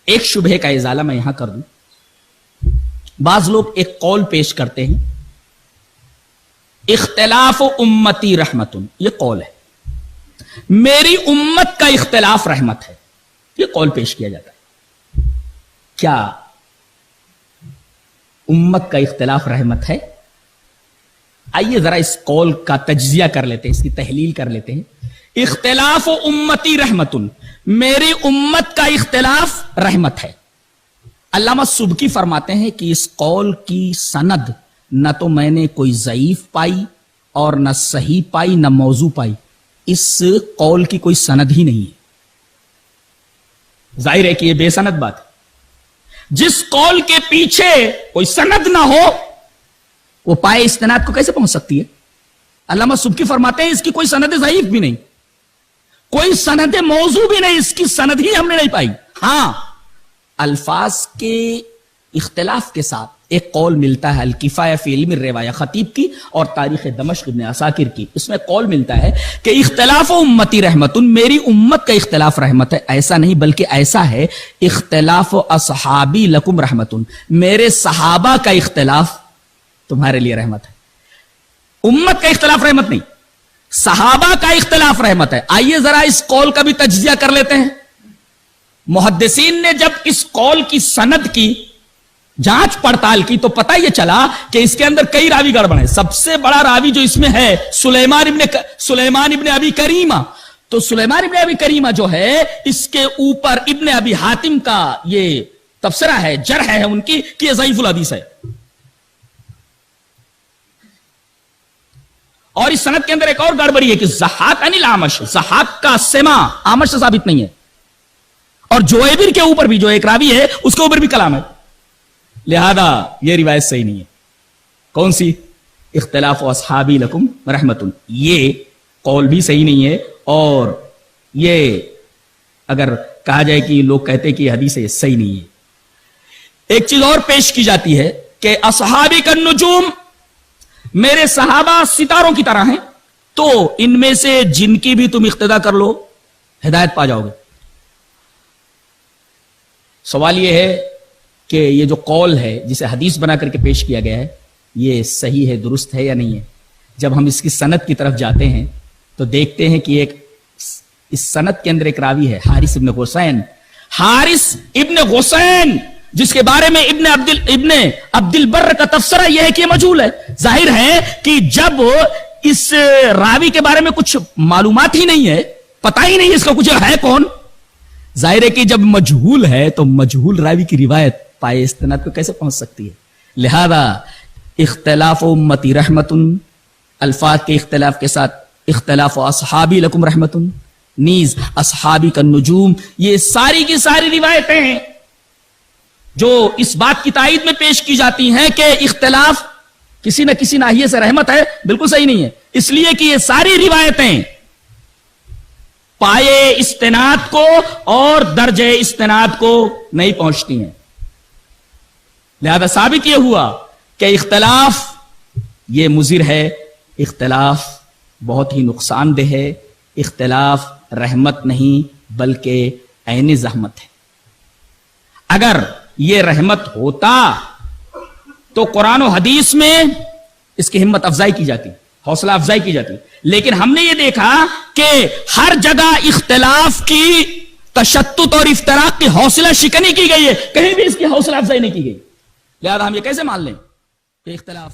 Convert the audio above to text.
ایک شبہ کا ازالہ میں یہاں کر دوں. بعض لوگ ایک قول پیش کرتے ہیں اختلاف امتی رحمتن، یہ قول ہے، میری امت کا اختلاف رحمت ہے، یہ قول پیش کیا جاتا ہے. کیا امت کا اختلاف رحمت ہے؟ آئیے ذرا اس قول کا تجزیہ کر لیتے ہیں، اس کی تحلیل کر لیتے ہیں. اختلاف امتی رحمتن، میری امت کا اختلاف رحمت ہے. علامہ سبکی فرماتے ہیں کہ اس قول کی سند نہ تو میں نے کوئی ضعیف پائی اور نہ صحیح پائی نہ موضوع پائی. اس قول کی کوئی سند ہی نہیں ہے. ظاہر ہے کہ یہ بے سند بات ہے. جس قول کے پیچھے کوئی سند نہ ہو وہ پائے استناد کو کیسے پہنچ سکتی ہے؟ علامہ سبکی فرماتے ہیں اس کی کوئی سند ضعیف بھی نہیں، کوئی سند موضوع بھی نہیں، اس کی سند ہی ہم نے نہیں پائی. ہاں، الفاظ کے اختلاف کے ساتھ ایک قول ملتا ہے الکفایہ فی علم الروایہ خطیب کی اور تاریخ دمشق ابن عساکر کی. اس میں قول ملتا ہے کہ اختلاف امتی رحمتن، میری امت کا اختلاف رحمت ہے. ایسا نہیں بلکہ ایسا ہے اختلاف اصحابی لکم رحمتن، میرے صحابہ کا اختلاف تمہارے لیے رحمت ہے. امت کا اختلاف رحمت نہیں، صحابہ کا اختلاف رحمت ہے. آئیے ذرا اس قول کا بھی تجزیہ کر لیتے ہیں. محدثین نے جب اس قول کی سند کی جانچ پڑتال کی تو پتہ یہ چلا کہ اس کے اندر کئی راوی گڑبڑ ہیں. سب سے بڑا راوی جو اس میں ہے سلیمان ابن ابی کریمہ. تو سلیمان ابن ابی کریمہ جو ہے اس کے اوپر ابن ابی حاتم کا یہ تبصرہ ہے، جرح ہے ان کی کہ یہ ضعیف الحدیث ہے. اور اس سند کے اندر ایک اور گڑبڑی ہے کہ ضحاک عن الاعمش، ضحاک کا سما اعمش سے ثابت نہیں ہے. اور جویبر کے اوپر بھی جو ایک راوی ہے اس کے اوپر بھی کلام ہے. لہذا یہ روایت صحیح نہیں ہے. کون سی؟ اختلاف اصحابی لکم رحمتن، یہ قول بھی صحیح نہیں ہے. اور یہ اگر کہا جائے کہ لوگ کہتے کہ یہ حدیث ہے، صحیح نہیں ہے. ایک چیز اور پیش کی جاتی ہے کہ اصحابی کا نجوم، میرے صحابہ ستاروں کی طرح ہیں، تو ان میں سے جن کی بھی تم اقتدا کر لو ہدایت پا جاؤ گے. سوال یہ ہے کہ یہ جو قول ہے جسے حدیث بنا کر کے پیش کیا گیا ہے یہ صحیح ہے، درست ہے یا نہیں ہے؟ جب ہم اس کی سند کی طرف جاتے ہیں تو دیکھتے ہیں کہ اس سند کے اندر ایک راوی ہے حارث ابن غسین، جس کے بارے میں ابن عبد البر کا تفسیرہ یہ ہے کہ یہ مجہول ہے. ظاہر ہے کہ جب اس راوی کے بارے میں کچھ معلومات ہی نہیں ہے، پتہ ہی نہیں اس کا کچھ ہے کون، ظاہر ہے کہ جب مجہول ہے تو مجہول راوی کی روایت پائے استناد کو کیسے پہنچ سکتی ہے؟ لہذا اختلاف امتی رحمتن، الفاظ کے اختلاف کے ساتھ اختلاف اصحابی لکم رحمتن، نیز اصحابی کا نجوم، یہ ساری کی ساری روایتیں ہیں جو اس بات کی تائید میں پیش کی جاتی ہیں کہ اختلاف کسی نہ کسی ناحیے سے رحمت ہے، بالکل صحیح نہیں ہے. اس لیے کہ یہ ساری روایتیں پائے استناد کو اور درجے استناد کو نہیں پہنچتی ہیں. لہذا ثابت یہ ہوا کہ اختلاف یہ مضر ہے، اختلاف بہت ہی نقصان دہ ہے، اختلاف رحمت نہیں بلکہ عین زحمت ہے. اگر یہ رحمت ہوتا تو قرآن و حدیث میں اس کی ہمت افزائی کی جاتی، حوصلہ افزائی کی جاتی. لیکن ہم نے یہ دیکھا کہ ہر جگہ اختلاف کی تشدد اور افتراق کی حوصلہ شکنی کی گئی ہے، کہیں بھی اس کی حوصلہ افزائی نہیں کی گئی. لہذا ہم یہ کیسے مان لیں کہ اختلاف